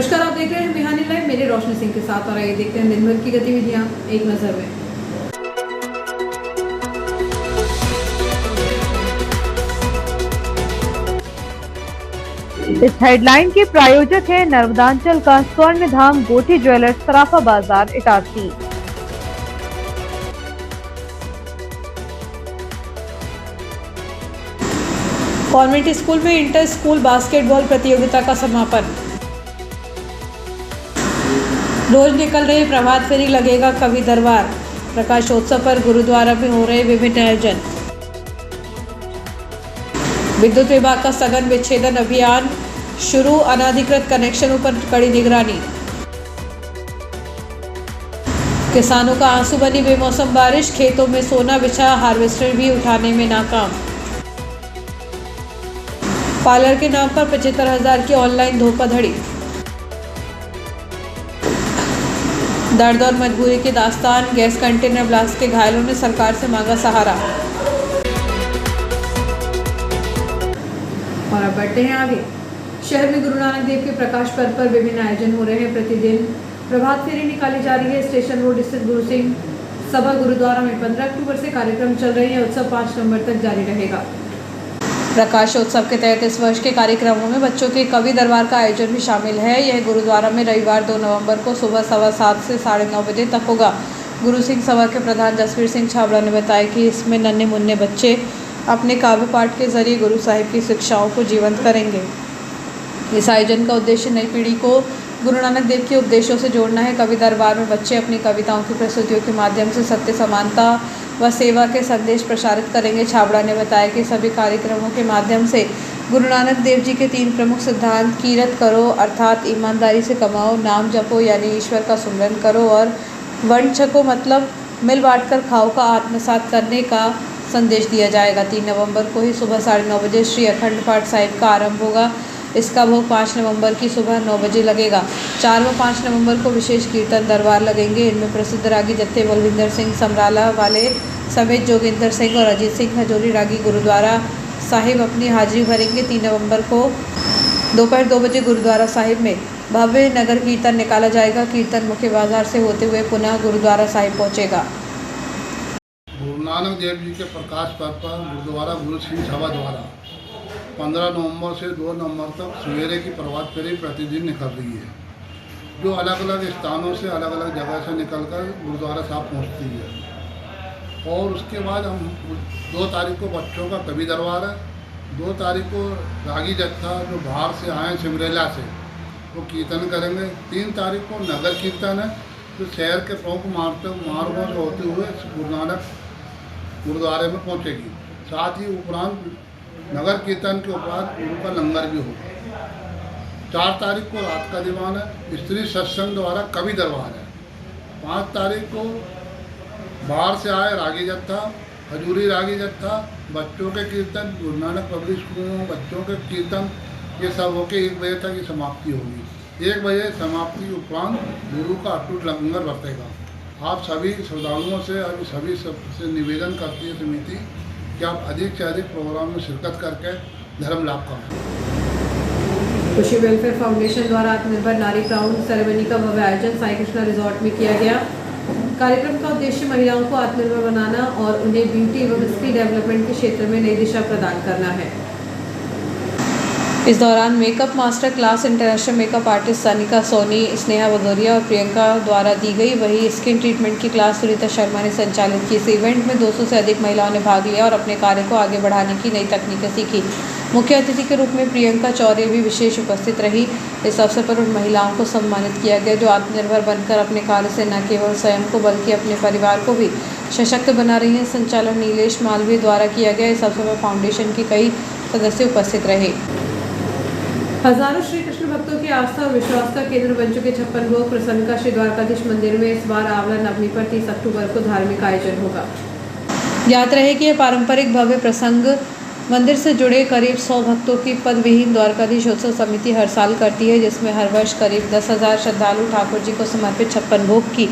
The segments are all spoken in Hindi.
नमस्कार, आप देख रहे हैं बिहानी लाइव। मेरे रोशनी सिंह के साथ और आइए देखते हैं दिन भर की गतिविधियां एक नजर में। इस हेडलाइन के प्रायोजक है नर्मदांचल का स्वर्ण धाम गोठी ज्वेलर्स, सराफा बाजार, इटारसी। कॉन्वेंट स्कूल में इंटर स्कूल बास्केटबॉल प्रतियोगिता का समापन। रोज निकल रहे प्रभात फेरी, लगेगा कवि दरबार। प्रकाशोत्सव पर गुरुद्वारा में हो रहे विभिन्न आयोजन। विद्युत विभाग का सघन विच्छेदन अभियान शुरू, अनाधिकृत कनेक्शनों पर कड़ी निगरानी। किसानों का आंसू बनी बेमौसम बारिश, खेतों में सोना बिछा, हार्वेस्टर भी उठाने में नाकाम। पार्लर के नाम पर 75,000 की ऑनलाइन धोखाधड़ी। दर्द और मजबूरी की दास्तान, गैस कंटेनर ब्लास्ट के घायलों ने सरकार से मांगा सहारा। और अब बढ़ते हैं आगे। शहर में गुरु नानक देव के प्रकाश पर्व पर विभिन्न आयोजन हो रहे हैं। प्रतिदिन प्रभात फेरी निकाली जा रही है। स्टेशन रोड स्थित गुरु सिंह सभा गुरुद्वारा में 15 अक्टूबर से कार्यक्रम चल रहे हैं। उत्सव 5 नवंबर तक जारी रहेगा। प्रकाशोत्सव के तहत इस वर्ष के कार्यक्रमों में बच्चों के कवि दरबार का आयोजन भी शामिल है। यह गुरुद्वारा में रविवार 2 नवंबर को सुबह 7:15 से 9:30 बजे तक होगा। गुरु सिंह सभा के प्रधान जसवीर सिंह छाबड़ा ने बताया कि इसमें नन्हे मुन्ने बच्चे अपने काव्य पाठ के जरिए गुरु साहिब की शिक्षाओं को जीवंत करेंगे। इस आयोजन का उद्देश्य नई पीढ़ी को गुरु नानक देव के उपदेशों से जोड़ना है। कवि दरबार में बच्चे अपनी कविताओं की प्रस्तुतियों के माध्यम से सत्य, समानता व सेवा के संदेश प्रसारित करेंगे। छाबड़ा ने बताया कि सभी कार्यक्रमों के माध्यम से गुरु नानक देव जी के 3 प्रमुख सिद्धांत कीरत करो अर्थात ईमानदारी से कमाओ, नाम जपो यानी ईश्वर का सुमिरन करो और वंड छको मतलब मिल बांट कर खाओ का आत्मसात करने का संदेश दिया जाएगा। 3 नवंबर को ही सुबह 9:30 बजे श्री अखंड पाठ साहिब का आरंभ होगा। इसका भोग 5 नवंबर की सुबह 9 बजे लगेगा। 4 व 5 नवंबर को विशेष कीर्तन दरबार लगेंगे। इनमें प्रसिद्ध रागी जत्थे बलविंदर सिंह समराला वाले समेत जोगिंदर सिंह और अजीत सिंह हजूरी रागी गुरुद्वारा साहिब अपनी हाजिरी भरेंगे। 3 नवंबर को दोपहर 2 बजे गुरुद्वारा साहिब में भव्य नगर कीर्तन निकाला जाएगा। कीर्तन मुख्य बाजार से होते हुए पुनः गुरुद्वारा साहिब पहुंचेगा। गुरु नानक देव जी के प्रकाश पर्व पर गुरुद्वारा गुरु सिंह सभा द्वारा 15 नवंबर से 2 नवंबर तक सवेरे की प्रभात फेरी प्रतिदिन निकल रही है, जो अलग अलग स्थानों से अलग अलग जगह से निकलकर गुरुद्वारा साहब पहुंचती है। और उसके बाद हम 2 तारीख को बच्चों का कवि दरबार है। 2 तारीख को रागी जत्था जो बाहर से आए सिमरेला से वो कीर्तन करेंगे। 3 तारीख को नगर कीर्तन है जो शहर के प्रमुख मार्गों से होते हुए गुरु नानक गुरुद्वारे में पहुंचेगी। साथ ही उपरांत नगर कीर्तन के उपरांत गुरु का लंगर भी होगा। 4 तारीख को रात का दीवान है। स्त्री सत्संग द्वारा कवि दरबार है। 5 तारीख को बाहर से आए रागी जत्था, हजूरी रागी जत्था, बच्चों के कीर्तन, गुरु नानक पब्लिक स्कूलों में बच्चों के कीर्तन, ये सब होके 1 बजे तक की समाप्ति होगी। 1 बजे समाप्ति के उपरांत गुरु का अटूट लंगर बरतेगा। आप सभी श्रद्धालुओं से सभी से निवेदन करती है समिति कि आप अधिक से अधिक प्रोग्राम में शिरकत करके धर्म लाभ करें। खुशी वेलफेयर फाउंडेशन द्वारा आत्मनिर्भर नारी क्राउन सेरेमनी का भव्य आयोजन साई कृष्णा रिजॉर्ट में किया गया। कार्यक्रम का उद्देश्य महिलाओं को आत्मनिर्भर बनाना और उन्हें ब्यूटी एवं स्किल डेवलपमेंट के क्षेत्र में नई दिशा प्रदान करना है। इस दौरान makeup master class international makeup artist Sanika Soni, Sneha Bhadauria और प्रियंका द्वारा दी गई। वहीं स्किन ट्रीटमेंट की क्लास सुनीता शर्मा ने संचालित की। इस इवेंट में 200 से अधिक महिलाओं ने भाग लिया और अपने कार्य को आगे बढ़ाने की नई तकनीकें सीखी। मुख्य अतिथि के रूप में प्रियंका चौरे भी विशेष उपस्थित रही। इस अवसर पर उन महिलाओं को सम्मानित किया गया जो आत्मनिर्भर बनकर अपने कार्य से न केवल स्वयं को बल्कि अपने परिवार को भी सशक्त बना रही हैं। संचालन नीलेश मालवीय द्वारा किया गया। इस अवसर पर फाउंडेशन के कई सदस्य उपस्थित रहे। हजारों श्री कृष्ण भक्तों की आस्था और विश्वास का केंद्र बन चुके 56 भोग प्रसन्न का श्री द्वारकाधीश मंदिर में इस बार आंवला नवमी पर 30 अक्टूबर को धार्मिक आयोजन होगा। याद रहे कि यह पारंपरिक भव्य प्रसंग मंदिर से जुड़े करीब 100 भक्तों की पद विहीन द्वारकाधीशोत्सव समिति हर साल करती है, जिसमें हर वर्ष करीब 10,000 श्रद्धालु ठाकुर जी को समर्पित 56 भोग की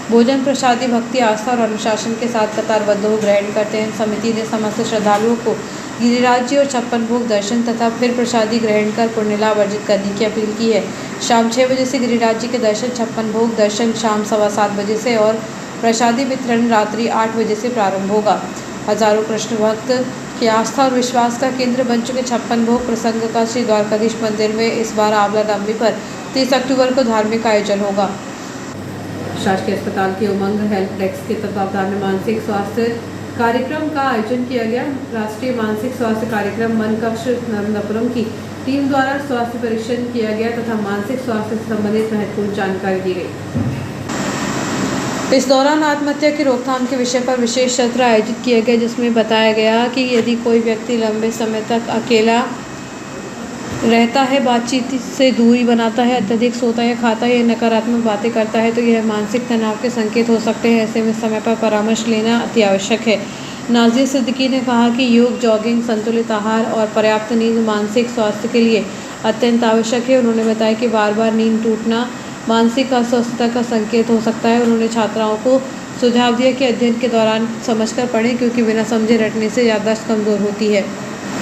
भोजन प्रसादी भक्ति, आस्था और अनुशासन के साथ कतारबद्ध हो ग्रहण करते हैं। समिति ने समस्त श्रद्धालुओं को गिरिराज जी और 56 भोग दर्शन तथा फिर प्रसादी ग्रहण कर पुण्य लाभ अर्जित करने की अपील की है। शाम 6 बजे से गिरिराज जी के दर्शन, 56 भोग दर्शन शाम 7:15 बजे से और प्रसादी वितरण रात्रि 8 बजे से प्रारंभ होगा। हजारों कृष्ण भक्त की आस्था और विश्वास का केंद्र बन चुके 56 भोग प्रसंग का श्री द्वारकाधीश मंदिर में इस बार आंवला नवमी पर 30 अक्टूबर को धार्मिक आयोजन होगा। शासकीय अस्पताल के उमंग हेल्प डेस्क के तत्वावधान में मानसिक स्वास्थ्य कार्यक्रम का आयोजन किया गया। राष्ट्रीय मानसिक स्वास्थ्य कार्यक्रम मन कक्ष नर्मदापुरम की टीम द्वारा स्वास्थ्य परीक्षण किया गया तथा मानसिक स्वास्थ्य से संबंधित महत्वपूर्ण जानकारी दी गई। इस दौरान आत्महत्या की रोकथाम के विषय पर विशेष सत्र आयोजित किया गया, जिसमें बताया गया कि यदि कोई व्यक्ति लंबे समय तक अकेला रहता है, बातचीत से दूरी बनाता है, अत्यधिक सोता है, खाता है या नकारात्मक बातें करता है तो यह मानसिक तनाव के संकेत हो सकते हैं। ऐसे में समय पर परामर्श लेना अति आवश्यक है। नाज़िया सिद्दीकी ने कहा कि योग, जॉगिंग, संतुलित आहार और पर्याप्त नींद मानसिक स्वास्थ्य के लिए अत्यंत आवश्यक है। उन्होंने बताया कि बार बार नींद टूटना मानसिक अस्वस्थता का संकेत हो सकता है। उन्होंने छात्राओं को सुझाव दिया कि अध्ययन के दौरान समझकर पढ़ें, क्योंकि बिना समझे रटने से याददाश्त कमज़ोर होती है।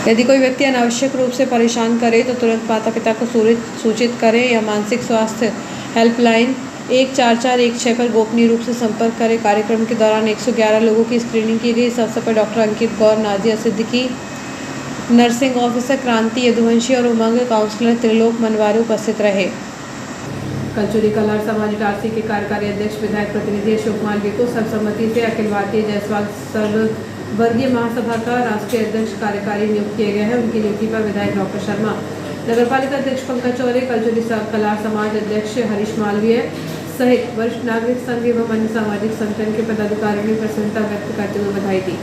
यदि कोई व्यक्ति अनावश्यक रूप से परेशान करे तो तुरंत माता पिता को सूचित करें या मानसिक स्वास्थ्य हेल्पलाइन 14416 पर गोपनीय रूप से संपर्क करें। कार्यक्रम के दौरान 111 लोगों की स्क्रीनिंग की गई। इस अवसर पर डॉक्टर अंकित गौर, नाज़िया सिद्दीकी, नर्सिंग ऑफिसर क्रांति यदुवंशी और उमंग काउंसलर त्रिलोक मनवारे उपस्थित रहे। कलचुरी कलार समाज इटारसी के कार्यकारी अध्यक्ष विधायक प्रतिनिधि अशोक मालवीय को सर्वसम्मति से अखिल भारतीय जायसवाल सर्ववर्गीय महासभा का राष्ट्रीय अध्यक्ष कार्यकारी नियुक्त किए गए हैं। उनकी नियुक्ति पर विधायक डॉक्टर शर्मा, नगरपालिका अध्यक्ष पंकज चौरे, कलचुरी कलार समाज अध्यक्ष हरीश मालवीय सहित वरिष्ठ नागरिक संघ एवं अन्य सामाजिक संगठन के पदाधिकारियों ने प्रसन्नता व्यक्त करते हुए बधाई दी।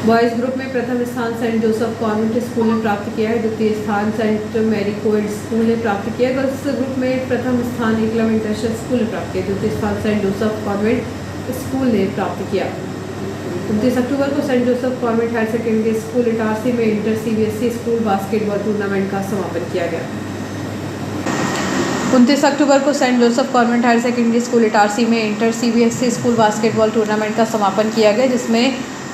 बॉयज़ ग्रुप में प्रथम स्थान सेंट जोसेफ कॉन्वेंट स्कूल ने प्राप्त किया है। द्वितीय स्थान सेंट मैरी कोएड स्कूल ने प्राप्त किया। गर्ल्स ग्रुप में प्रथम स्थान एकलव्य इंटरनेशनल स्कूल ने प्राप्त किया। द्वितीय स्थान सेंट जोसेफ कॉन्वेंट स्कूल ने प्राप्त किया। 29 अक्टूबर को Saint Joseph convent higher secondary school Itarsi में inter CBSE school basketball tournament का समापन किया गया। 29 अक्टूबर को Saint Joseph convent higher secondary school Itarsi में inter CBSE school basketball tournament का समापन किया गया, जिसमें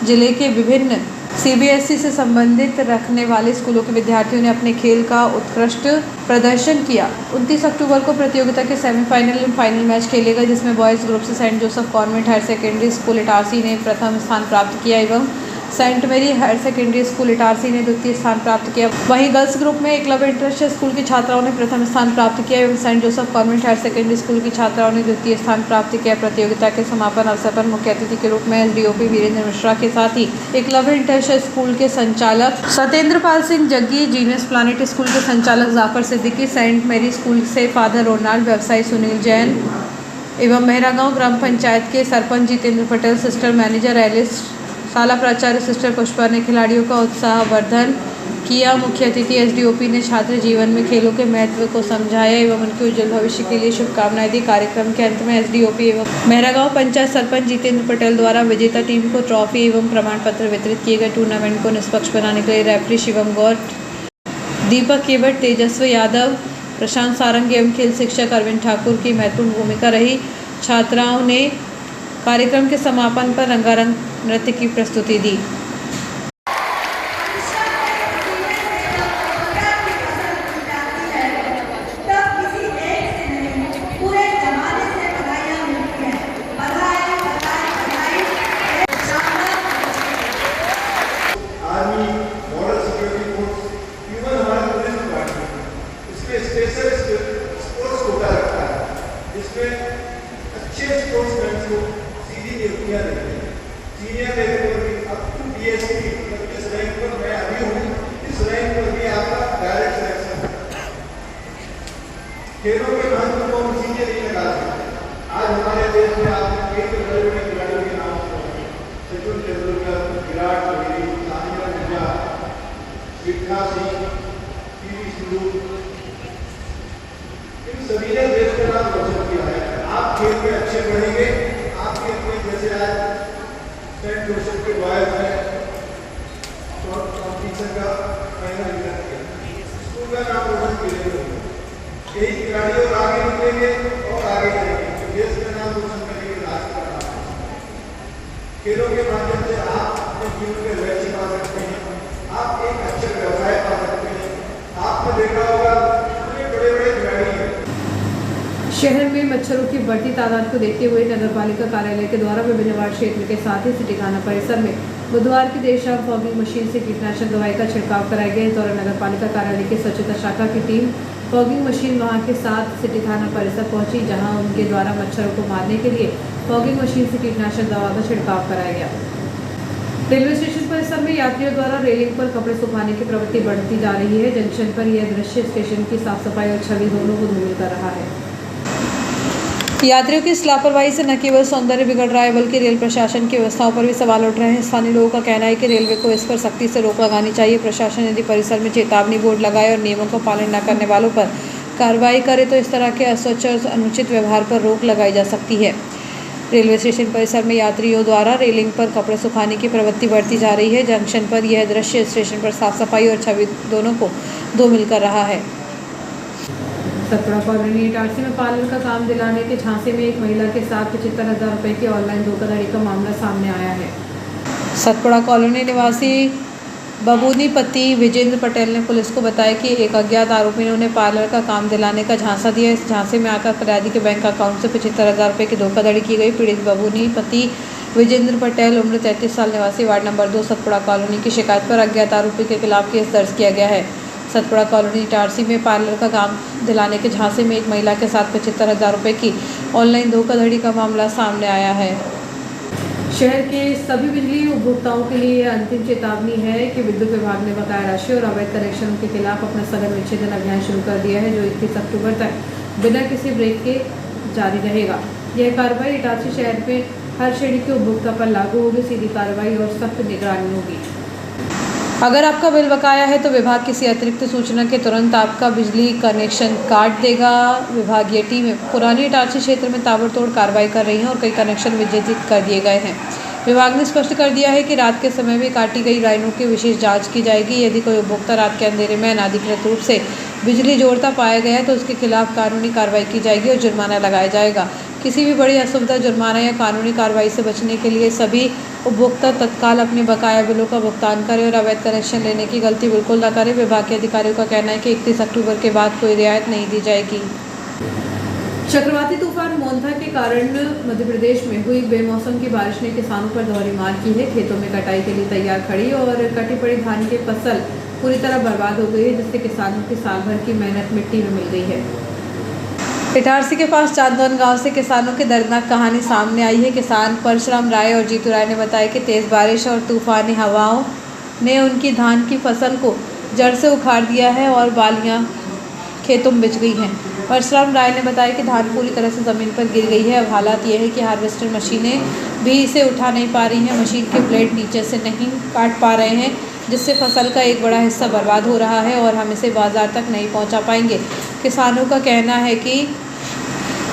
जिले के विभिन्न CBSE से संबंधित रखने वाले स्कूलों के विद्यार्थियों ने अपने खेल का उत्कृष्ट प्रदर्शन किया। 29 अक्टूबर को प्रतियोगिता के सेमीफाइनल एवं फाइनल मैच खेले गए, जिसमें बॉयज़ ग्रुप से saint Joseph convent higher secondary school Itarsi ने प्रथम स्थान प्राप्त किया एवं सेंट मेरी हायर सेकेंडरी स्कूल इटारसी ने द्वितीय स्थान प्राप्त किया। वहीं गर्ल्स ग्रुप में एकलव्य इंटरनेशनल स्कूल की छात्राओं ने प्रथम स्थान प्राप्त किया एवं saint Joseph convent higher secondary school की छात्राओं ने द्वितीय स्थान प्राप्त किया। प्रतियोगिता के समापन अवसर पर मुख्य अतिथि के रूप में SDOP वीरेंद्र मिश्रा के साथ ही एकलव्य इंटरनेशनल स्कूल के संचालक Satyendra Pal Singh Jaggi, genius planet school के संचालक Jafar Siddiqui, Saint Mary school से फादर रोनाल्ड, व्यवसायी सुनील जैन एवं मेहरागांव ग्राम पंचायत के sarpanch Jitendra Patel, sister manager Alice, शाला प्राचार्य सिस्टर पुष्पा ने खिलाड़ियों का उत्साहवर्धन किया। मुख्य अतिथि SDOP ने छात्र जीवन में खेलों के महत्व को समझाया एवं उनके उज्जवल भविष्य के लिए शुभकामनाएं दी। कार्यक्रम के अंत में SDOP एवं मेहरागांव पंचायत सरपंच जितेंद्र पटेल द्वारा विजेता टीम को ट्रॉफी एवं प्रमाण पत्र वितरित किए गए। टूर्नामेंट को निष्पक्ष बनाने के लिए रेफरी शिवम गौर, दीपक केवट, तेजस्वी यादव, प्रशांत सारंग एवं खेल शिक्षक अरविंद ठाकुर की महत्वपूर्ण भूमिका रही। छात्राओं ने कार्यक्रम के समापन पर रंगारंग नृत्य की प्रस्तुति दी। सीनियर लेवल पर भी अप टू DSP इस रैंक पर मैं अभी हूँ, इस रैंक पर भी आपका डायरेक्ट सिलेक्शन है। खेलों के महत्व को हम सीधे नहीं लगा सकते। आज हमारे देश में आपने कई बड़े बड़े खिलाड़ियों के नाम सुने, सचिन तेंदुलकर, विराट कोहली, सानिया मिर्जा, मिल्खा सिंह, PV सिंधु, इन सभी ने देश का नाम रोशन किया है। आप खेल में अच्छे बढ़ेंगे, आपके अपने जैसे आज सेंट जोसेफ के बॉयज में शॉर्ट कॉम्पिटिशन का फाइनल विनर किया, स्कूल का नाम रोशन करेंगे। यही खिलाड़ी और आगे निकलेंगे और आगे बढ़ेंगे, देश का नाम रोशन करेंगे, राष्ट्र का नाम। खेलों के माध्यम से आप अपने जीवन के लक्ष्य पा सकते हैं, आप एक अच्छे व्यवसाय पा सकते हैं। आपने देखा होगा कितने बड़े बड़े खिलाड़ी हैं। शहर में मच्छरों की बढ़ती तादाद को देखते हुए नगर पालिका कार्यालय के द्वारा विभिन्न वार्ड क्षेत्र के साथ ही सिटी थाना परिसर में बुधवार की देर शाम फॉगिंग मशीन से कीटनाशक दवाई का छिड़काव कराया गया। इस दौरान नगर पालिका कार्यालय की स्वच्छता शाखा की टीम फॉगिंग मशीन वहां के साथ सिटी थाना परिसर पहुंची, जहां उनके द्वारा मच्छरों को मारने के लिए फॉगिंग मशीन से कीटनाशक दवा का छिड़काव कराया गया। रेलवे स्टेशन परिसर में यात्रियों द्वारा रेलिंग पर कपड़े सुखाने की प्रवृत्ति बढ़ती जा रही है। जंक्शन पर यह दृश्य स्टेशन की साफ सफाई और छवि दोनों को धूमिल कर रहा है। यात्रियों की इस लापरवाही से न केवल सौंदर्य बिगड़ रहा है, बल्कि रेल प्रशासन की व्यवस्थाओं पर भी सवाल उठ रहे हैं। स्थानीय लोगों का कहना है कि रेलवे को इस पर सख्ती से रोक लगानी चाहिए। प्रशासन यदि परिसर में चेतावनी बोर्ड लगाए और नियमों का पालन न करने वालों पर कार्रवाई करे तो इस तरह के अस्वच्छ और अनुचित व्यवहार पर रोक लगाई जा सकती है। रेलवे स्टेशन परिसर में यात्रियों द्वारा रेलिंग पर कपड़े सुखाने की प्रवृत्ति बढ़ती जा रही है। जंक्शन पर यह दृश्य स्टेशन पर साफ सफाई और छवि दोनों को धूमिल कर रहा है। सतपुड़ा कॉलोनी इटारसी में पार्लर का काम दिलाने के झांसे में एक महिला के साथ 75,000 रुपए की ऑनलाइन धोखाधड़ी का मामला सामने आया है। सतपुड़ा कॉलोनी निवासी बबूनी पति विजेंद्र पटेल ने पुलिस को बताया कि एक अज्ञात आरोपी ने उन्हें पार्लर का काम दिलाने का झांसा दिया। इस झांसे में आकर फरियादी के बैंक अकाउंट से 75,000 रुपए की धोखाधड़ी की गई। पीड़ित बबूनी पति विजेंद्र पटेल उम्र 33 साल निवासी वार्ड नंबर 2 सतपुड़ा कॉलोनी की शिकायत पर अज्ञात आरोपी के खिलाफ केस दर्ज किया गया है। सतपुड़ा कॉलोनी इटारसी में पार्लर का काम दिलाने के झांसे में एक महिला के साथ 75,000 रुपए की ऑनलाइन धोखाधड़ी का मामला सामने आया है। शहर के सभी बिजली उपभोक्ताओं के लिए अंतिम चेतावनी है कि विद्युत विभाग ने बकाया राशि और अवैध कनेक्शनों के खिलाफ अपना सघन विच्छेदन अभियान शुरू कर दिया है, जो 31 अक्टूबर तक बिना किसी ब्रेक के जारी रहेगा। यह कार्रवाई इटारसी शहर में हर श्रेणी के उपभोक्ता पर लागू होगी। सीधी कार्रवाई और सख्त निगरानी होगी। अगर आपका बिल बकाया है तो विभाग किसी अतिरिक्त सूचना के तुरंत आपका बिजली कनेक्शन काट देगा। विभागीय टीमें पुरानी इटारसी क्षेत्र में ताबड़तोड़ कार्रवाई कर रही हैं और कई कनेक्शन विच्छेदित कर दिए गए हैं। विभाग ने स्पष्ट कर दिया है कि रात के समय में काटी गई लाइनों की विशेष जांच की जाएगी। यदि कोई उपभोक्ता रात के अंधेरे में अनाधिकृत रूप से बिजली जोड़ता पाया गया है तो उसके खिलाफ कानूनी कार्रवाई की जाएगी और जुर्माना लगाया जाएगा। किसी भी बड़ी असुविधा, जुर्माना या कानूनी कार्रवाई से बचने के लिए सभी उपभोक्ता तत्काल अपने बकाया बिलों का भुगतान करें और अवैध कनेक्शन लेने की गलती बिल्कुल न करें। विभाग के अधिकारियों का कहना है कि 31 अक्टूबर के बाद कोई रियायत नहीं दी जाएगी। चक्रवाती तूफान मोंथा के कारण मध्य प्रदेश में हुई बेमौसम की बारिश ने किसानों पर दोहरी मार की है। खेतों में कटाई के लिए तैयार खड़ी और कटी पड़ी धान की फसल पूरी तरह बर्बाद हो गई है, जिससे किसानों की साल भर की मेहनत मिट्टी में मिल गई है। इटारसी के पास चांदौन गांव से किसानों की दर्दनाक कहानी सामने आई है। किसान परशुराम राय और जीतू राय ने बताया कि तेज़ बारिश और तूफानी हवाओं ने उनकी धान की फसल को जड़ से उखाड़ दिया है और बालियां खेतों में बिछ गई हैं। परशुराम राय ने बताया कि धान पूरी तरह से ज़मीन पर गिर गई है। अब हालात ये है कि हार्वेस्टर मशीनें भी इसे उठा नहीं पा रही हैं। मशीन के ब्लेड नीचे से नहीं काट पा रहे हैं, जिससे फसल का एक बड़ा हिस्सा बर्बाद हो रहा है और हम इसे बाज़ार तक नहीं पहुंचा पाएंगे। किसानों का कहना है कि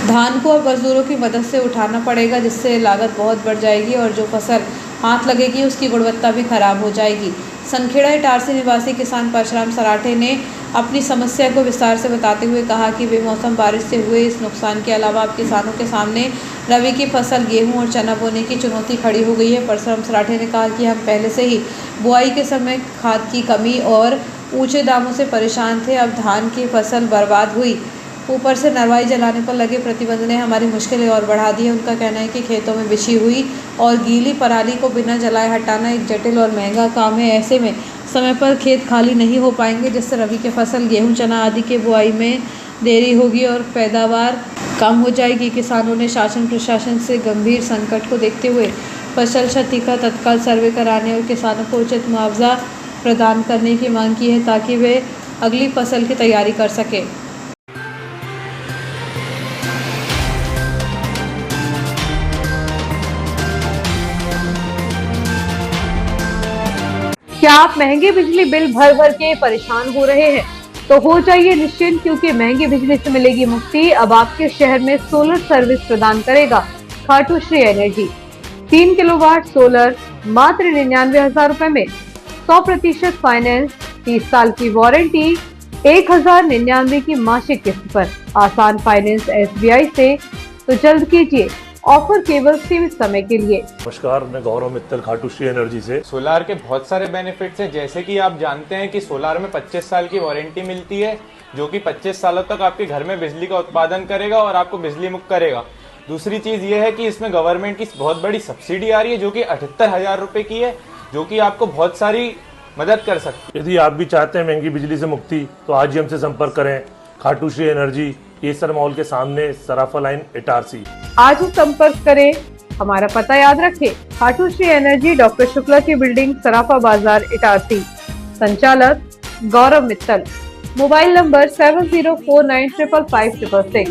धान को अब मजदूरों की मदद से उठाना पड़ेगा, जिससे लागत बहुत बढ़ जाएगी और जो फसल हाथ लगेगी उसकी गुणवत्ता भी खराब हो जाएगी। सनखेड़ा इटारसी निवासी किसान परशुराम सराठे ने अपनी समस्या को विस्तार से बताते हुए कहा कि बेमौसम बारिश से हुए इस नुकसान के अलावा अब किसानों के सामने रबी की फसल गेहूं और चना बोने की चुनौती खड़ी हो गई है। परशुराम सराठे ने कहा कि हम पहले से ही बुआई के समय खाद की कमी और ऊंचे दामों से परेशान थे। अब धान की फसल बर्बाद हुई, ऊपर से नरवाई जलाने पर लगे प्रतिबंध ने हमारी मुश्किलें और बढ़ा दी है। उनका कहना है कि खेतों में बिछी हुई और गीली पराली को बिना जलाए हटाना एक जटिल और महंगा काम है। ऐसे में समय पर खेत खाली नहीं हो पाएंगे, जिससे रबी के फसल गेहूं, चना आदि के बुआई में देरी होगी और पैदावार कम हो जाएगी। किसानों ने शासन प्रशासन से गंभीर संकट को देखते हुए फसल क्षति का तत्काल सर्वे कराने और किसानों को उचित मुआवजा प्रदान करने की मांग की है, ताकि वे अगली फसल की तैयारी कर सकें। क्या आप महंगे बिजली बिल भर भर के परेशान हो रहे हैं? तो हो जाइए निश्चिंत, क्योंकि महंगी बिजली से मिलेगी मुक्ति। अब आपके शहर में सोलर सर्विस प्रदान करेगा Khatu Shri energy. 3 kilowatt solar मात्र 99,000 रुपए में, 100% फाइनेंस, 30 साल की वारंटी, 1099 की मासिक किस्त पर, आसान फाइनेंस SBI से। तो जल्द कीजिए, ऑफर केवल सीमित समय के लिए। नमस्कार, मैं गौरव मित्तल खाटू श्री एनर्जी से। सोलार के बहुत सारे बेनिफिट्स हैं, जैसे कि आप जानते हैं कि सोलार में 25 साल की वारंटी मिलती है, जो कि 25 सालों तक आपके घर में बिजली का उत्पादन करेगा और आपको बिजली मुक्त करेगा। दूसरी चीज़ ये है कि इसमें गवर्नमेंट की बहुत बड़ी सब्सिडी आ रही है, जो कि 78,000 रुपये की है, जो कि आपको बहुत सारी मदद कर सकती है। यदि आप भी चाहते हैं महंगी बिजली से मुक्ति, तो आज ही हमसे संपर्क करें। खाटू श्री एनर्जी, केसर मॉल के सामने, सराफा लाइन, इटारसी। आज ही संपर्क करें। हमारा पता याद रखें, खाटू श्री एनर्जी, डॉक्टर शुक्ला की बिल्डिंग, सराफा बाजार, इटारसी। संचालक गौरव मित्तल। Mobile number 7049555666।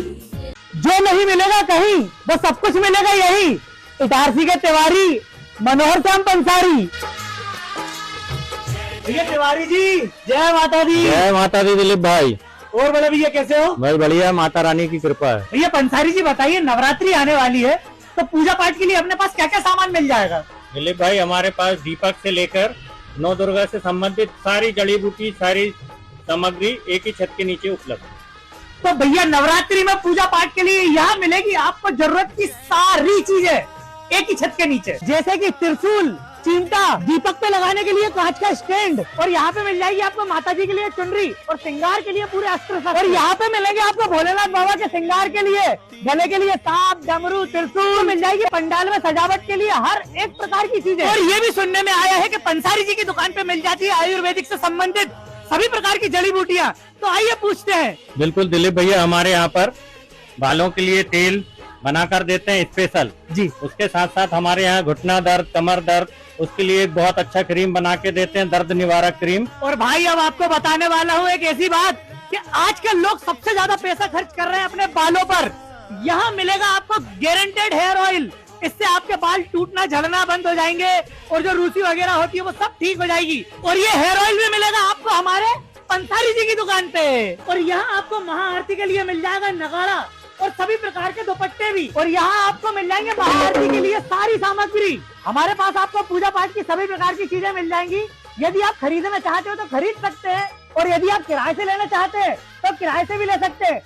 जो नहीं मिलेगा कहीं, वो सब कुछ मिलेगा यही। इटारसी के तिवारी मनोहर श्याम पंसारी। भैया तिवारी जी, जय माता दी। जय माता दी दिलीप भाई। और बड़े भैया कैसे हो? भाई बढ़िया, माता रानी की कृपा है। भैया पंसारी जी बताइए, नवरात्रि आने वाली है तो पूजा पाठ के लिए अपने पास क्या क्या सामान मिल जाएगा? दिलीप भाई, हमारे पास दीपक से लेकर नौ दुर्गा से संबंधित सारी जड़ी बूटी, सारी सामग्री एक ही छत के नीचे उपलब्ध। तो भैया नवरात्रि में पूजा पाठ के लिए यहाँ मिलेगी आपको जरूरत की सारी चीजें एक ही छत के नीचे, जैसे कि त्रिशूल, चिमटा, दीपक पे लगाने के लिए कांच का स्टैंड, और यहाँ पे मिल जाएगी आपको माता जी के लिए चुनरी और श्रृंगार के लिए पूरे अस्त्र शस्त्र। और यहाँ पे मिलेंगे आपको भोलेनाथ बाबा के श्रृंगार के लिए, गले के लिए सांप, डमरू, त्रिशूल। तो मिल जाएगी पंडाल में सजावट के लिए हर एक प्रकार की चीजें। और ये भी सुनने में आया है कि पंसारी जी की दुकान पे मिल जाती है आयुर्वेदिक से संबंधित सभी प्रकार की जड़ी बूटियाँ। तो आइए पूछते हैं। बिल्कुल दिलीप भैया, हमारे यहाँ पर बालों के लिए तेल बनाकर देते हैं स्पेशल जी। उसके साथ साथ हमारे यहाँ घुटना दर्द, कमर दर्द, उसके लिए एक बहुत अच्छा क्रीम बना के देते हैं, दर्द निवारक क्रीम। और भाई अब आपको बताने वाला हूँ एक ऐसी बात कि आजकल लोग सबसे ज्यादा पैसा खर्च कर रहे हैं अपने बालों पर। यहाँ मिलेगा आपको गारंटेड हेयर ऑयल, इससे आपके बाल टूटना झड़ना बंद हो जाएंगे और जो रूसी वगैरह होती है वो सब ठीक हो जाएगी। और ये हेयर ऑयल भी मिलेगा आपको हमारे पंसारी जी की दुकान पे। और यहाँ आपको महाआरती के लिए मिल जाएगा नगाड़ा और सभी प्रकार के दुपट्टे भी। और यहाँ आपको मिल जाएंगे महाआरती के लिए सारी सामग्री। हमारे पास आपको पूजा पाठ की सभी प्रकार की चीजें मिल जाएंगी। यदि आप खरीदना चाहते हो तो खरीद सकते हैं, और यदि आप किराए से लेना चाहते हैं तो किराए से भी ले सकते हैं।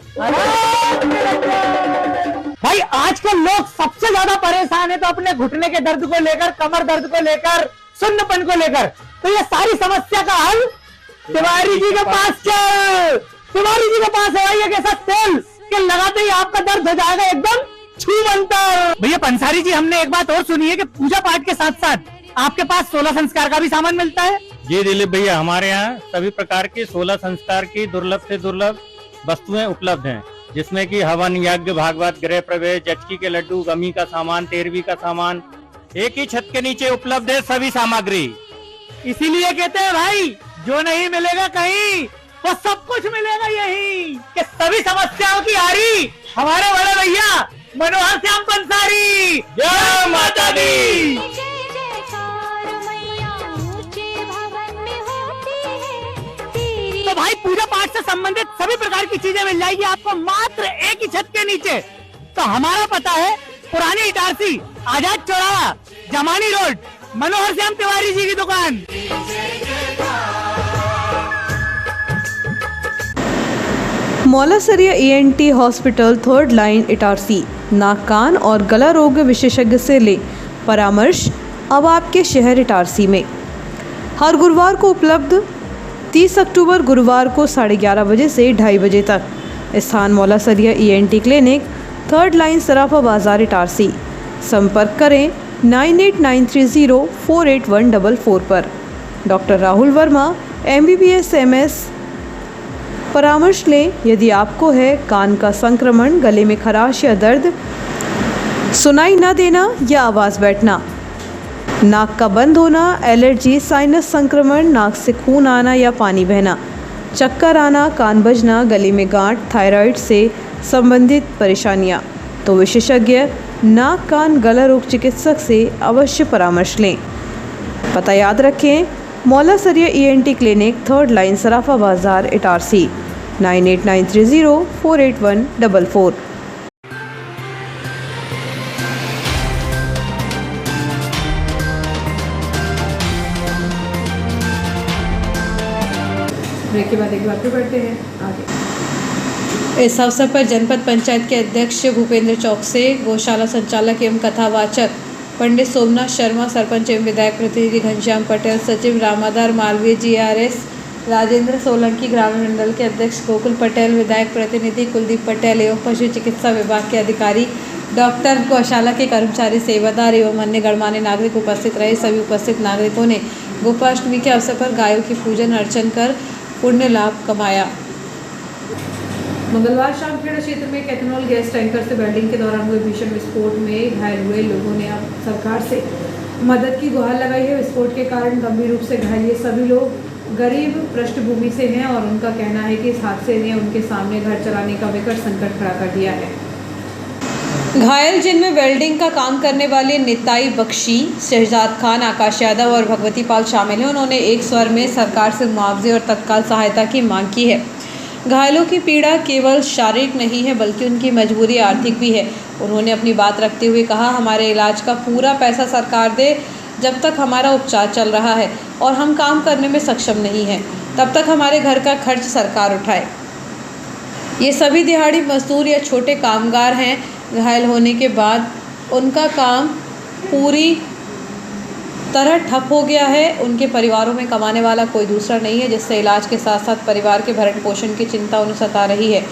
भाई आजकल लोग सबसे ज्यादा परेशान है तो अपने घुटने के दर्द को लेकर, कमर दर्द को लेकर, सुन्नपन को लेकर। तो ये सारी समस्या का हल तिवारी जी के पास चल। तिवारी जी के पास है भाई एक ऐसा तेल कि लगाते ही आपका दर्द हो जाएगा एकदम छूमंतर। भैया पंसारी जी, हमने एक बात और सुनी है कि पूजा पाठ के साथ साथ आपके पास 16 संस्कार का भी सामान मिलता है। जी दिलीप भैया, हमारे यहाँ सभी प्रकार की 16 संस्कार की दुर्लभ से दुर्लभ वस्तुएं उपलब्ध हैं, जिसमें कि हवन, यज्ञ, भागवत, गृह प्रवेश, जचकी के लड्डू, गमी का सामान, तेरवी का सामान, एक ही छत के नीचे उपलब्ध है सभी सामग्री। इसीलिए कहते हैं भाई, जो नहीं मिलेगा कहीं वो सब कुछ मिलेगा यहीं। कि सभी समस्याओं की हारी हमारे बड़े भैया मनोहर श्याम पंसारी। जय माता दी। तो भाई पूजा पाठ से संबंधित सभी प्रकार की चीजें मिल जाएगी आपको मात्र एक ही छत के नीचे। तो हमारा पता है पुरानी इटारसी, आजाद चौराहा, जमानी रोड, मनोहर श्याम तिवारी जी की दुकान। मौलासरिया ENT hospital, 3rd line, Itarsi. नाक, कान और गला रोग विशेषज्ञ से ले परामर्श अब आपके शहर इटारसी में। हर गुरुवार को उपलब्ध। 30 अक्टूबर गुरुवार को 11:30 बजे से 2:30 बजे तक। स्थान मौलासरिया ENT क्लिनिक, 3rd लाइन, सराफा बाजार, इटारसी। संपर्क करें 9893048144 पर। Doctor Rahul Verma, MBBS MS। परामर्श लें यदि आपको है कान का संक्रमण, गले में खराश या दर्द, सुनाई न देना या आवाज़ बैठना, नाक का बंद होना, एलर्जी, साइनस संक्रमण, नाक से खून आना या पानी बहना, चक्कर आना, कान बजना, गले में गांठ, थायराइड से संबंधित परेशानियां, तो विशेषज्ञ नाक, कान, गला रोग चिकित्सक से अवश्य परामर्श लें। पता याद रखें, मौलासरिया ENT क्लिनिक, 3rd लाइन, सराफा बाजार, इटारसी। 9893048144। ब्रेक के बाद एक बार फिर बढ़ते हैं आगे। इस अवसर पर जनपद पंचायत के अध्यक्ष भूपेंद्र चौकसे, गौशाला संचालक एवं कथावाचक पंडित सोमनाथ शर्मा, सरपंच एवं विधायक प्रतिनिधि घनश्याम पटेल, सचिव रामाधार मालवीय, GRS राजेंद्र सोलंकी, ग्रामीण मंडल के अध्यक्ष गोकुल पटेल, विधायक प्रतिनिधि कुलदीप पटेल एवं पशु चिकित्सा विभाग के अधिकारी, डॉक्टर, गौशाला के कर्मचारी, सेवादार एवं अन्य गणमान्य नागरिक उपस्थित रहे। सभी उपस्थित नागरिकों ने गोपाष्टमी के अवसर पर गायों की पूजन अर्चन कर पुण्य लाभ कमाया। मंगलवार शाम खेड़ा क्षेत्र में एक एथेनॉल गैस टैंकर से वेल्डिंग के दौरान हुए भीषण विस्फोट में घायल हुए लोगों ने अब सरकार से मदद की गुहार लगाई है। विस्फोट के कारण गंभीर रूप से घायल ये सभी लोग गरीब पृष्ठभूमि से हैं और उनका कहना है कि इस हादसे ने उनके सामने घर चलाने का विकट संकट खड़ा कर दिया है। घायल जिनमें वेल्डिंग का काम करने वाले निताई बख्शी, शहजाद खान, आकाश यादव और भगवती पाल शामिल हैं। उन्होंने एक स्वर में सरकार से मुआवजे और तत्काल सहायता की मांग की है। घायलों की पीड़ा केवल शारीरिक नहीं है बल्कि उनकी मजबूरी आर्थिक भी है। उन्होंने अपनी बात रखते हुए कहा, हमारे इलाज का पूरा पैसा सरकार दे जब तक हमारा उपचार चल रहा है और हम काम करने में सक्षम नहीं हैं, तब तक हमारे घर का खर्च सरकार उठाए। ये सभी दिहाड़ी मजदूर या छोटे कामगार हैं। घायल होने के बाद उनका काम पूरी तरह ठप हो गया है। उनके परिवारों में कमाने वाला कोई दूसरा नहीं है, जिससे इलाज के साथ साथ परिवार के भरण पोषण की चिंता उन्हें सता रही है।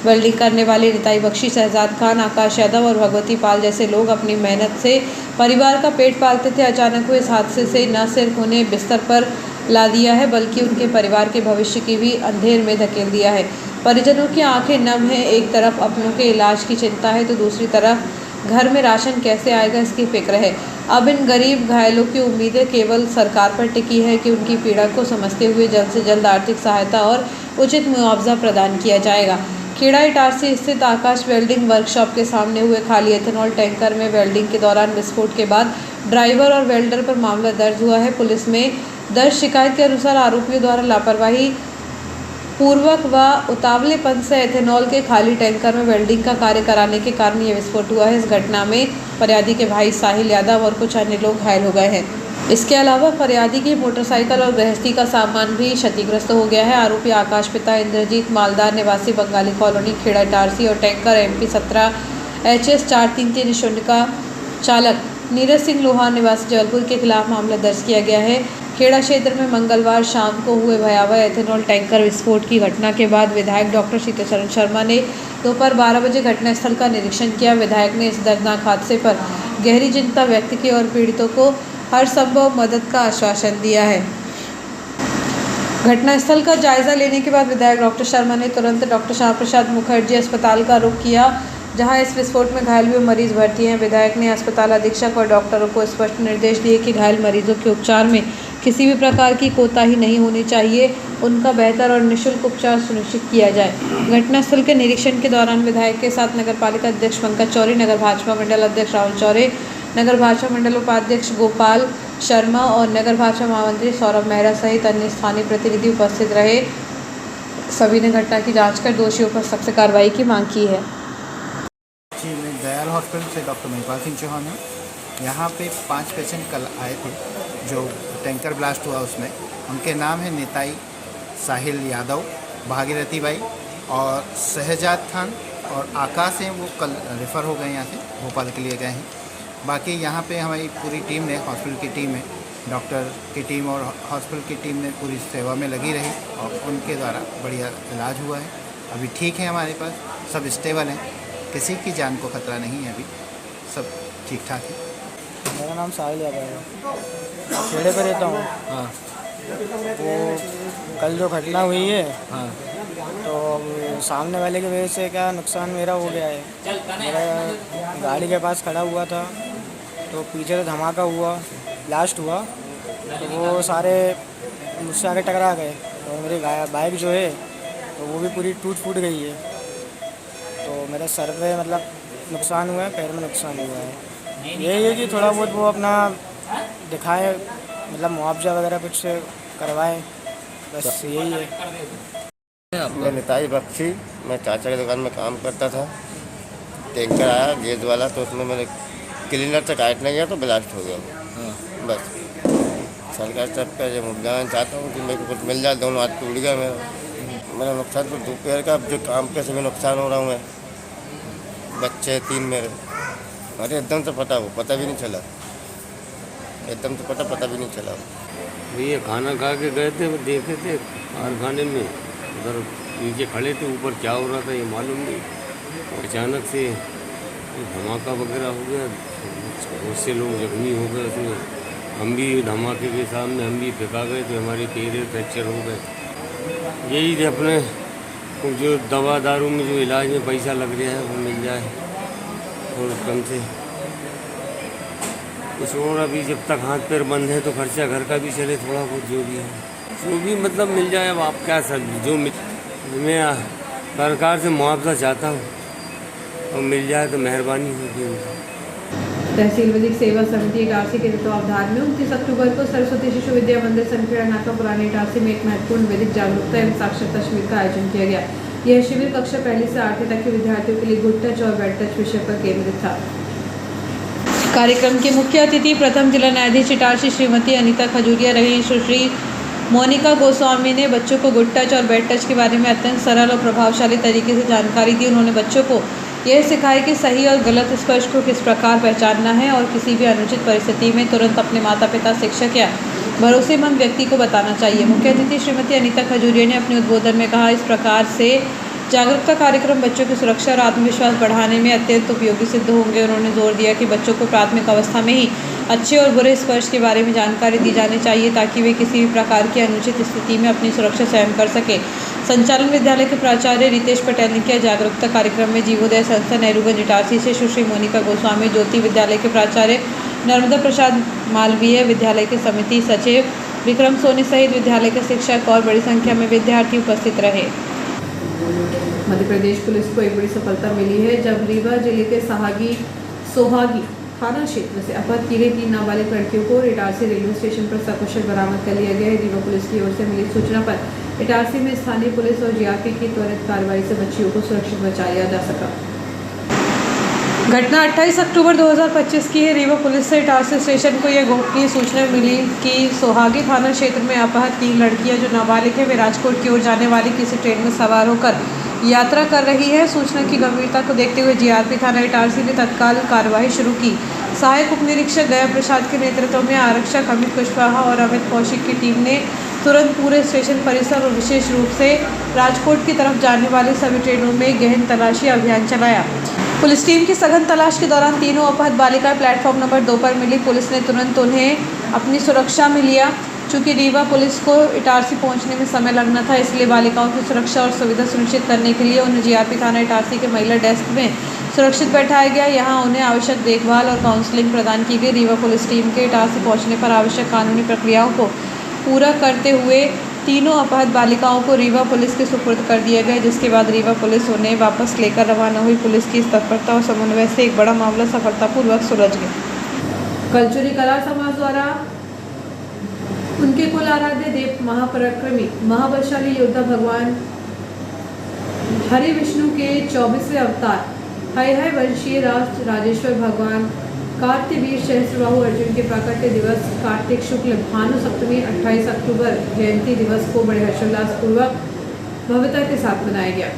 वेल्डिंग करने वाले निताई बख्शी, शहजाद खान, आकाश यादव और भगवती पाल जैसे लोग अपनी मेहनत से परिवार का पेट पालते थे। अचानक हुए इस हादसे से न सिर्फ उन्हें बिस्तर पर ला दिया है बल्कि उनके परिवार के भविष्य की भी अंधेर में धकेल दिया है। परिजनों की आंखें नम हैं। एक तरफ अपनों के इलाज की चिंता है तो दूसरी तरफ घर में राशन कैसे आएगा इसकी फिक्र है। अब इन गरीब घायलों की उम्मीदें केवल सरकार पर टिकी है कि उनकी पीड़ा को समझते हुए जल्द से जल्द आर्थिक सहायता और उचित मुआवजा प्रदान किया जाएगा। खेड़ा इटारसी स्थित आकाश वेल्डिंग वर्कशॉप के सामने हुए खाली एथेनॉल टैंकर में वेल्डिंग के दौरान विस्फोट के बाद ड्राइवर और वेल्डर पर मामला दर्ज हुआ है। पुलिस में दर्ज शिकायत के अनुसार आरोपियों द्वारा लापरवाही पूर्वक व उतावलेपन से एथेनॉल के खाली टैंकर में वेल्डिंग का कार्य कराने के कारण यह विस्फोट हुआ है। इस घटना में फरियादी के भाई साहिल यादव और कुछ अन्य लोग घायल हो गए हैं। इसके अलावा फरियादी की मोटरसाइकिल और गृहस्थी का सामान भी क्षतिग्रस्त हो गया है। आरोपी आकाश पिता इंद्रजीत मालदार, निवासी बंगाली कॉलोनी, खेड़ा इटारसी और टैंकर MP 17 HS 433 का चालक नीरज सिंह लोहार, निवासी जबलपुर के खिलाफ मामला दर्ज किया गया है। खेड़ा क्षेत्र में मंगलवार शाम को हुए भयावह एथेनॉल टैंकर विस्फोट की घटना के बाद विधायक डॉक्टर शीतल शर्मा ने दोपहर 12 बजे घटनास्थल का निरीक्षण किया। विधायक ने इस दर्दनाक हादसे पर गहरी चिंता व्यक्त की और पीड़ितों को हर संभव मदद का आश्वासन दिया है। घटनास्थल का जायजा लेने के बाद विधायक डॉक्टर शर्मा ने तुरंत डॉक्टर श्याम प्रसाद मुखर्जी अस्पताल का रुख किया, जहां इस विस्फोट में घायल हुए मरीज भर्ती हैं। विधायक ने अस्पताल अधीक्षक और डॉक्टरों को स्पष्ट निर्देश दिए कि घायल मरीजों के उपचार में किसी भी प्रकार की कोताही नहीं होनी चाहिए, उनका बेहतर और निःशुल्क उपचार सुनिश्चित किया जाए। घटनास्थल के निरीक्षण के दौरान विधायक के साथ नगरपालिका अध्यक्ष पंकज चौरी, नगर भाजपा मंडल अध्यक्ष राहुल चौरे, नगर भाजपा मंडल उपाध्यक्ष गोपाल शर्मा और नगर भाजपा महामंत्री सौरभ मेहरा सहित अन्य स्थानीय प्रतिनिधि उपस्थित रहे। सभी ने घटना की जांच कर दोषियों पर सख्त कार्रवाई की मांग की है। मैं दयाल हॉस्पिटल से डॉक्टर महिपाल सिंह चौहान हूँ। यहाँ पे 5 पेशेंट कल आए थे जो टैंकर ब्लास्ट हुआ उसमें। उनके नाम है निताई, साहिल यादव, भागीरथी बाई और शहजाद खान और आकाश हैं। वो कल रेफ़र हो गए यहाँ से, भोपाल के लिए गए हैं। बाकी यहाँ पे हमारी पूरी टीम ने, हॉस्पिटल की टीम है, डॉक्टर की टीम और हॉस्पिटल की टीम ने पूरी सेवा में लगी रही और उनके द्वारा बढ़िया इलाज हुआ है। अभी ठीक है, हमारे पास सब स्टेबल हैं, किसी की जान को खतरा नहीं है, अभी सब ठीक ठाक है। मेरा नाम साहिल यादव है, खेड़े पर रहता हूँ। हाँ, वो कल जो घटना हुई है, हाँ, तो सामने वाले की वजह से क्या नुकसान मेरा हो गया है। मेरा गाड़ी के पास खड़ा हुआ था तो पीछे से धमाका हुआ, ब्लास्ट हुआ, तो वो सारे मुझसे आगे टकरा गए और मेरी बाइक जो है तो वो भी पूरी टूट फूट गई है। तो मेरे सर पे मतलब नुकसान हुआ है, पैर में नुकसान हुआ है। यही है कि थोड़ा बहुत वो अपना दिखाएं, मतलब मुआवजा वगैरह कुछ करवाएं, बस यही है। मैं निताई बख्शी, मैं चाचा की दुकान में काम करता था। टैंकर आया गैस वाला, तो उसमें मैंने क्लीनर से काट नहीं गया तो ब्लास्ट हो गया। बस सरकार सब पे मुद्दा चाहता हूँ कि मेरे को कुछ मिल जाए। दोनों हाथ टूट गया मेरा। मेरा नुकसान तो 2 पैर का, अब जो काम के सभी नुकसान हो रहा हूँ मैं। बच्चे 3 मेरे। अरे एकदम से पता भी नहीं चला। एकदम से पता भी नहीं चला। भैया खाना खा के गए थे, देखे थे कारखाने में, उधर नीचे खड़े थे, ऊपर क्या हो रहा था ये मालूम नहीं। अचानक से धमाका वगैरह हो गया, बहुत से लोग जख्मी हो गए उसमें। हम भी धमाके के सामने हम भी फेंका गए थे, हमारे पैर फ्रैक्चर हो गए। यही थे अपने जो दवा दारू में जो इलाज में पैसा लग रहा है वो मिल जाए, और कम से कुछ और। अभी जब तक हाथ पैर बंद है तो खर्चा घर का भी चले, थोड़ा बहुत जो भी है जो भी मतलब मिल जाए। अब आप क्या सब जो मैं सरकार से मुआवजा चाहता हूँ और मिल जाए तो मेहरबानी होगी। तहसील विधिक सेवा समिति इटारसी के तत्वावधान में 29 अक्टूबर को सरस्वती शिशु विद्या मंदिर संकीर्ण नाका पुराने इटारसी में एक महत्वपूर्ण विधिक जागरूकता एवं साक्षरता शिविर का आयोजन किया गया। यह शिविर कक्षा 1 से 8 तक के विद्यार्थियों के लिए गुड टच और बैड टच विषय पर केंद्रित था। कार्यक्रम के मुख्य अतिथि प्रथम जिला न्यायाधीश इटारसी श्रीमती अनीता खजूरिया रही। सुश्री मोनिका गोस्वामी ने बच्चों को गुड टच और बैड टच के बारे में अत्यंत सरल और प्रभावशाली तरीके से जानकारी दी। उन्होंने बच्चों को यह सिखाया कि सही और गलत स्पर्श को किस प्रकार पहचानना है और किसी भी अनुचित परिस्थिति में तुरंत अपने माता पिता, शिक्षक या भरोसेमंद व्यक्ति को बताना चाहिए। मुख्य अतिथि श्रीमती अनीता खजूरिया ने अपने उद्बोधन में कहा, इस प्रकार से जागरूकता कार्यक्रम बच्चों की सुरक्षा और आत्मविश्वास बढ़ाने में अत्यंत उपयोगी सिद्ध होंगे। उन्होंने जोर दिया कि बच्चों को प्राथमिक अवस्था में ही अच्छे और बुरे स्पर्श के बारे में जानकारी दी जानी चाहिए ताकि वे किसी भी प्रकार की अनुचित स्थिति में अपनी सुरक्षा स्वयं कर सके। संचालन विद्यालय के प्राचार्य रितेश पटेल ने किया। जागरूकता कार्यक्रम में जीवोदय संस्था नेहरूगंज इटारसी से सुश्री मोनिका गोस्वामी, ज्योति विद्यालय के प्राचार्य नर्मदा प्रसाद मालवीय, विद्यालय के समिति सचिव विक्रम सोनी सहित विद्यालय के शिक्षक और बड़ी संख्या में विद्यार्थी उपस्थित रहे। मध्य प्रदेश पुलिस को एक बड़ी सफलता मिली है जब रीवा जिले के सोहागी थाना क्षेत्र से अपहृत की गई 3 नाबालिग लड़कियों को इटारसी रेलवे स्टेशन पर सकुशल बरामद कर लिया गया है। रीवा पुलिस की ओर से मिली सूचना पर इटारसी में स्थानीय पुलिस और जीआरपी की त्वरित कार्रवाई से बच्चियों को सुरक्षित बचाया जा सका। घटना 28 अक्टूबर 2025 की है। रीवा पुलिस से इटारसी स्टेशन को यह गोपनीय सूचना मिली कि सोहागी थाना क्षेत्र में अपहृत 3 लड़कियां जो नाबालिग है वे राजकोट की ओर जाने वाली किसी ट्रेन में सवार होकर यात्रा कर रही है। सूचना की गंभीरता को देखते हुए जीआरपी थाना इटारसी ने तत्काल कार्रवाई शुरू की। सहायक उप निरीक्षक गया प्रसाद के नेतृत्व में आरक्षक अमित कुशवाहा और अमित कौशिक की टीम ने तुरंत पूरे स्टेशन परिसर और विशेष रूप से राजकोट की तरफ जाने वाली सभी ट्रेनों में गहन तलाशी अभियान चलाया। पुलिस टीम की सघन तलाश के दौरान तीनों अपहृत बालिकाएं प्लेटफॉर्म नंबर 2 पर मिली। पुलिस ने तुरंत उन्हें अपनी सुरक्षा में लिया। चूँकि रीवा पुलिस को इटारसी पहुंचने में समय लगना था, इसलिए बालिकाओं की सुरक्षा और सुविधा सुनिश्चित करने के लिए उन्हें जीआरपी थाना इटारसी के महिला डेस्क में सुरक्षित बैठाया गया। यहाँ उन्हें आवश्यक देखभाल और काउंसलिंग प्रदान की गई। रीवा पुलिस टीम के इटारसी पहुँचने पर आवश्यक कानूनी प्रक्रियाओं को पूरा करते हुए तीनों अपहृत बालिकाओं को रीवा पुलिस के सुपुर्द कर दिया गया, जिसके बाद रीवा पुलिस उन्हें वापस लेकर रवाना हुई। पुलिस की इस तत्परता और समन्वय से एक बड़ा मामला सफलतापूर्वक सुलझ गया। कलचुरी कला समाज द्वारा उनके कुल आराध्य देव महापराक्रमी महाबलशाली योद्धा भगवान हरि विष्णु के 24वें अवतार हय वंशीय राजेश्वर भगवान कार्तिवीर सहस्त्रबाहु अर्जुन के प्राकट्य दिवस कार्तिक शुक्ल भानु सप्तमी 28 अक्टूबर जयंती दिवस को बड़े हर्षोल्लास पूर्वक भव्यता के साथ मनाया गया।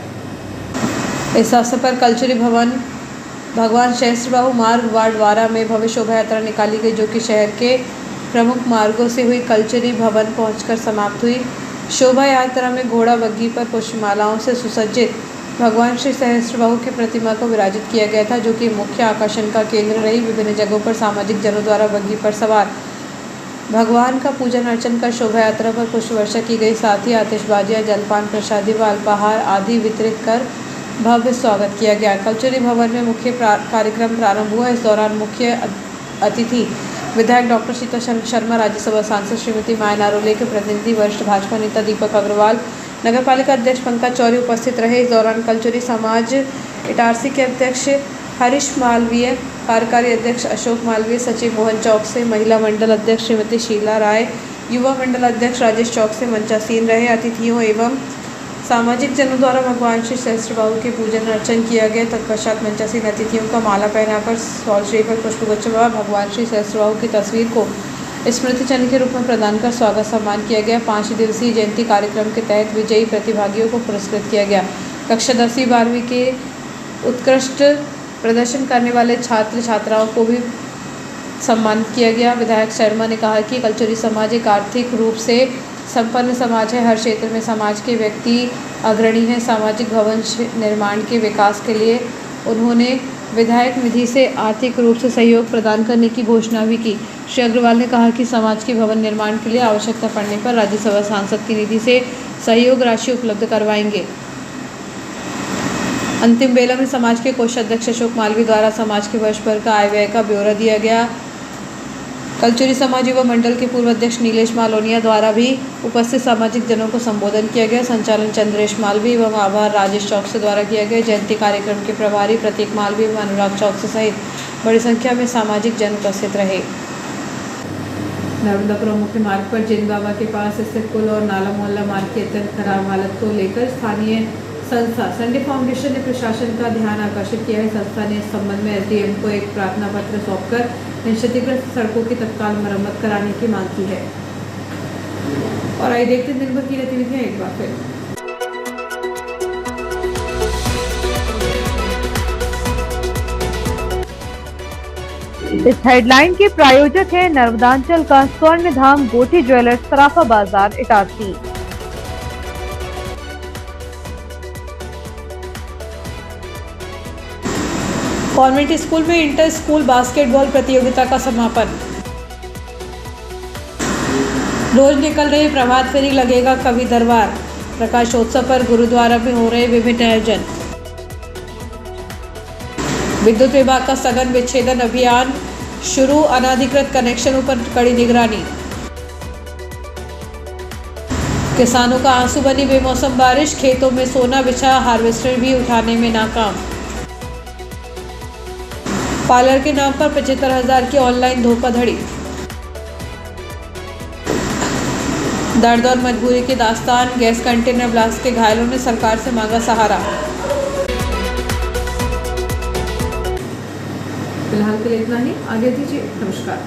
इस अवसर पर कलचुरी भगवान सहस्त्रबाहु मार्ग वार्ड द्वारा में भव्य शोभा यात्रा निकाली गई, जो कि शहर के प्रमुख मार्गों से हुई कलचुरी भवन पहुंचकर समाप्त हुई। शोभा यात्रा में घोड़ा बग्घी पर पुष्पमालाओं से सुसज्जित भगवान श्री सहस्त्रबाहु की प्रतिमा को विराजित किया गया था, जो कि मुख्य आकर्षण का केंद्र रही। विभिन्न जगहों पर सामाजिक जनों द्वारा बग्घी पर सवार भगवान का पूजन अर्चन कर शोभा यात्रा पर पुष्प वर्षा की गई। साथ ही आतिशबाजियाँ, जलपान, प्रसादी व अल्पाहार आदि वितरित कर भव्य स्वागत किया गया। कलचुरी भवन में मुख्य कार्यक्रम प्रारंभ हुआ। इस दौरान मुख्य अतिथि विधायक डॉक्टर सीता शर्मा, राज्यसभा सांसद श्रीमती माया नारोले के प्रतिनिधि वरिष्ठ भाजपा नेता दीपक अग्रवाल, नगरपालिका अध्यक्ष पंकज चौरी उपस्थित रहे। इस दौरान कलचुरी समाज इटारसी के अध्यक्ष हरीश मालवीय, कार्यकारी अध्यक्ष अशोक मालवीय, सचिव मोहन चौक से, महिला मंडल अध्यक्ष श्रीमती शीला राय, युवा मंडल अध्यक्ष राजेश चौक से मंचासीन रहे। अतिथियों एवं सामाजिक जनों द्वारा भगवान श्री सहस्त्रबाहु के पूजन अर्चन किया गया। तत्पश्चात मंचासीन अतिथियों का माला पहनाकर सॉल्ट्री पर पुष्पगुच्छ व भगवान श्री सहस्त्रबाहु की तस्वीर को स्मृति चिन्ह के रूप में प्रदान कर स्वागत सम्मान किया गया। 5 दिवसीय जयंती कार्यक्रम के तहत विजयी प्रतिभागियों को पुरस्कृत किया गया। कक्षा 10वीं 12वीं के उत्कृष्ट प्रदर्शन करने वाले छात्र छात्राओं को भी सम्मानित किया गया। विधायक शर्मा ने कहा कि कलचुरी समाज एक आर्थिक रूप से संपन्न समाज है। हर क्षेत्र में समाज के व्यक्ति अग्रणी हैं। सामाजिक भवन निर्माण के विकास के लिए उन्होंने विधायक निधि से आर्थिक रूप से सहयोग प्रदान करने की घोषणा भी की। श्री अग्रवाल ने कहा कि समाज के भवन निर्माण के लिए आवश्यकता पड़ने पर राज्यसभा सांसद की निधि से सहयोग राशि उपलब्ध करवाएंगे। अंतिम बेला में समाज के कोषाध्यक्ष अशोक मालवीय द्वारा समाज के वर्ष भर का आय व्यय का ब्यौरा दिया गया। कलचुरी समाज युवा मंडल के पूर्व अध्यक्ष नीलेश मालोनिया द्वारा भी उपस्थित सामाजिक जनों को संबोधन किया गया। संचालन चंद्रेश मालवीय एवं आभार राजेश चौकसे द्वारा किया गया। जयंती कार्यक्रम के प्रभारी प्रतीक मालवीय एवं अनुराग चौकसे सहित बड़ी संख्या में सामाजिक जन उपस्थित रहे। नर्मदापुरम मुख्य मार्ग पर जिन बाबा के पास स्थित पुल और नाला मोहल्ला मार्ग की अत्यंत खराब हालत को लेकर स्थानीय संस्था संडे फाउंडेशन ने प्रशासन का ध्यान आकर्षित किया है। संस्था ने इस संबंध में एसडीएम को एक प्रार्थना पत्र सौंपकर इन क्षतिग्रस्त सड़कों की तत्काल मरम्मत कराने की मांग की है। और आइए देखते हैं दिन भर की गतिविधियां एक बार फिर। इस हेडलाइन के प्रायोजक है नर्मदांचल का स्वर्ण धाम गोटी ज्वेलर्स सराफा बाजार इटारसी। कॉन्वेंट स्कूल में इंटर स्कूल बास्केटबॉल प्रतियोगिता का समापन। रोज निकल रहे प्रभात फेरी, लगेगा कवि दरबार। प्रकाशोत्सव पर गुरुद्वारा में हो रहे विभिन्न आयोजन। विद्युत विभाग का सघन विच्छेदन अभियान शुरू, अनाधिकृत कनेक्शनों पर कड़ी निगरानी। किसानों का आंसू बनी बेमौसम बारिश, खेतों में सोना बिछा, हार्वेस्टर भी उठाने में नाकाम। पार्लर के नाम पर 75,000 की ऑनलाइन धोखाधड़ी। दर्द और मजबूरी की दास्तान, गैस कंटेनर ब्लास्ट के घायलों ने सरकार से मांगा सहारा। फिलहाल के लिए इतना ही, आगे दीजिए, नमस्कार।